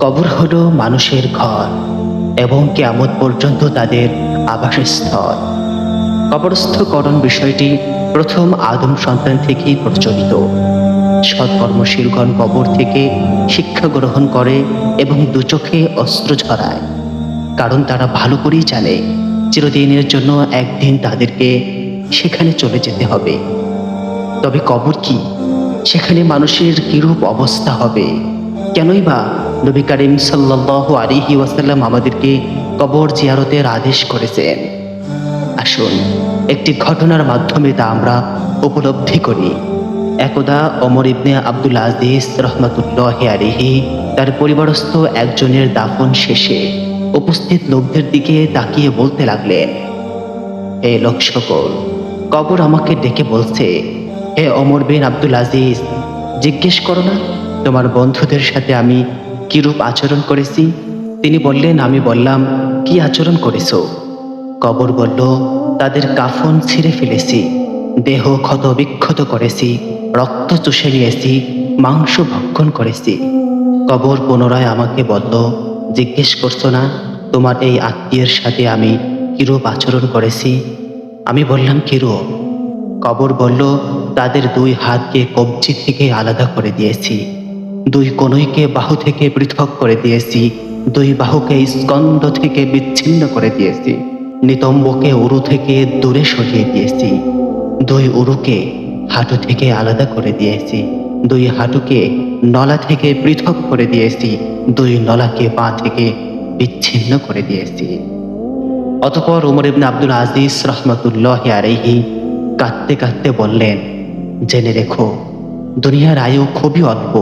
কবর হলো মানুষের ঘর এবং কিয়ামত পর্যন্ত তাদের আবাসস্থল। কবরস্থকরণ বিষয়টি প্রথম আদম সন্তান থেকেই প্রচলিত। সৎকর্মশীলগণ কবর থেকে শিক্ষা গ্রহণ করে এবং দুচোখে অস্ত্র ঝরায়, কারণ তারা ভালো করেই জানে চিরদিনের জন্য একদিন তাদেরকে সেখানে চলে যেতে হবে। তবে কবর কি? সেখানে মানুষের কিরূপ অবস্থা হবে? কেনই বা নবী করিম সাল্লাল্লাহু আলাইহি ওয়াসাল্লাম আমাদেরকে কবর জিয়ারতের আদেশ করেছেন? আসুন একটি ঘটনার মাধ্যমে তা আমরা উপলব্ধি করি। একদা ওমর ইবনে আব্দুল আজিজ রহমাতুল্লাহি আলাইহি তার পরিবারস্থ একজনের দাফন শেষে উপস্থিত লোকদের দিকে তাকিয়ে বলতে লাগলেন, হে লোক সকল, কবর আমাকে ডেকে বলছে, হে ওমর বিন আব্দুল আজিজ, জিজ্ঞেস করো না তোমার বন্ধুদের সাথে আমি কিরূপ আচরণ করেছি। তিনি বললেন, আমি বললাম, কি আচরণ করেছো? কবর বলল, তাদের কাফন ছিঁড়ে ফেলেছি, দেহ ক্ষত বিক্ষত করেছি, রক্ত চুষে নিয়েছি, মাংস ভক্ষণ করেছি। কবর পুনরায় আমাকে বলল, জিজ্ঞেস করছো না তোমার এই আত্মীয়ের সাথে আমি কিরূপ আচরণ করেছি? আমি বললাম, কিরূপ? কবর বলল, তাদের দুই হাতকে কবজি থেকে আলাদা করে দিয়েছি, দুই কনুইকে বাহু থেকে পৃথক করে দিয়েছি, দুই বাহুকে স্কন্ধ থেকে বিচ্ছিন্ন করে দিয়েছি, নিতম্বকে উরু থেকে দূরে সরিয়ে দিয়েছি, দুই উরুকে হাঁটু থেকে আলাদা করে দিয়েছি, দুই হাঁটুকে নলা থেকে পৃথক করে দিয়েছি, দুই নলাকে পা থেকে বিচ্ছিন্ন করে দিয়েছি। অতঃপর ওমর ইবনে আব্দুল আজিজ রহমাতুল্লাহি আলাইহি কাঁদতে কাঁদতে বললেন, জেনে রেখো, দুনিয়ার আয়ু খুবই অল্প।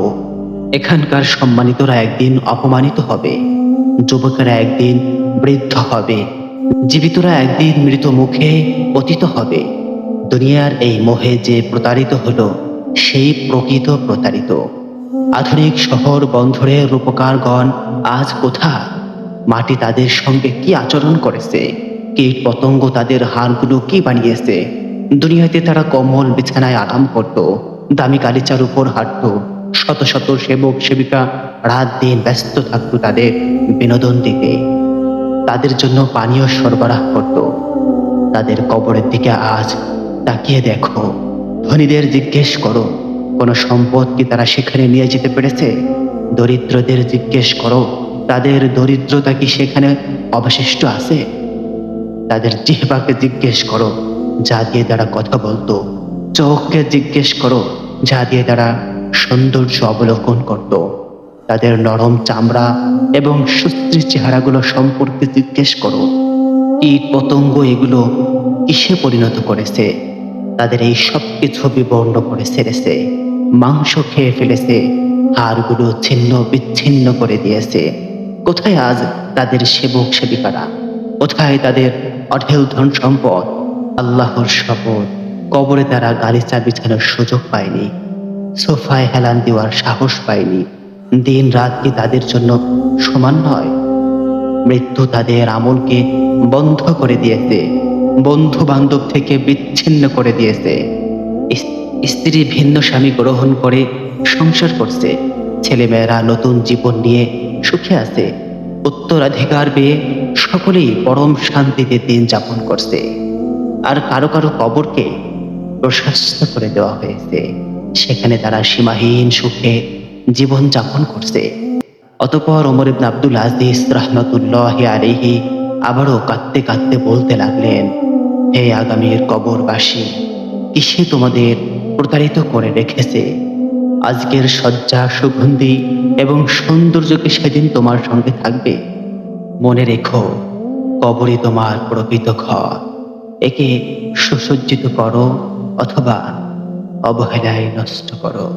এখানকার সম্মানিতরা একদিন অপমানিত হবে, যুবকেরা একদিন বৃদ্ধ হবে, জীবিতরা একদিন মৃত মুখে পতিত হবে। দুনিয়ার এই মোহে যে প্রতারিত হলো, সেই প্রকৃত প্রতারিত। আধুনিক শহর বন্দরের রূপকারগণ আজ কোথায়? মাটি তাদের সঙ্গে কি আচরণ করেছে? কীট পতঙ্গ তাদের হাড়গুলো কি বানিয়েছে? দুনিয়াতে তারা কমল বিছানায় আরাম করত, দামি গালিচার উপর হাঁটত, শত শত সেবক সেবিকা রাত দিন ব্যস্ত থাকত তাদের বিনোদন দিতে, তাদের জন্য পানীয় সরবরাহ করত। তাদের কবরের দিকে আজ তাকিয়ে দেখো, ধনীদের জিজ্ঞেস করো, কোনো সম্পদ কি তারা সেখানে নিয়ে যেতে পেরেছে? দরিদ্রদের জিজ্ঞেস করো, তাদের দরিদ্রতা কি সেখানে অবশিষ্ট আছে? তাদের জিহ্বাকে জিজ্ঞেস করো, যা দিয়ে তারা কথা বলতো, চোখকে জিজ্ঞেস করো, যা দিয়ে তারা সৌন্দর্য অবলোকন করত, তাদের নরম চামড়া এবং সুশ্রী চেহারাগুলো সম্পর্কে জিজ্ঞেস করো, কীট পতঙ্গ এগুলো কিসে পরিণত করেছে? তাদের এই সব কিছু বিবর্ণ করে ছেড়েছে, মাংস খেয়ে ফেলেছে, হাড়গুলো ছিন্ন বিচ্ছিন্ন করে দিয়েছে। কোথায় আজ তাদের সেবক সেবিকারা? কোথায় তাদের অঢেল ধন সম্পদ? আল্লাহর শপথ, কবরে তারা গালিচা বিছানোর সুযোগ পায়নি, সোফায় হেলান দেওয়ার সাহস পায়নি। দিন রাত কি তাদের জন্য সমান নয়? মৃত্যু তাদের আমলকে বন্ধ করে দিয়েছে, বন্ধু বান্ধব থেকে বিচ্ছিন্ন করে দিয়েছে। স্ত্রী ভিন্ন স্বামী গ্রহণ করে সংসার করছে, ছেলেমেয়েরা নতুন জীবন নিয়ে সুখে আছে, উত্তরাধিকার পেয়ে সকলেই পরম শান্তিতে দিন যাপন করছে। আর কারো কারো কবরকে প্রশস্ত করে দেওয়া হয়েছে, সেখানে তারা সীমাহীন সুখে জীবন যাপন করছে। অতঃপর ওমর ইবনে আব্দুল আজিজ রহমাতুল্লাহি আলাইহি আবারও কাঁদতে কাঁদতে বলতে লাগলেন, হে আগামীর কবরবাসী, কিসে তোমাদের প্রতারিত করে রেখেছে? আজকের সজ্জা সুগন্ধি এবং সৌন্দর্য কি সেদিন তোমার সঙ্গে থাকবে? মনে রেখো, কবরই তোমার প্রকৃত ঘর। একে সুসজ্জিত করো অথবা অবহেলায় নষ্ট করো।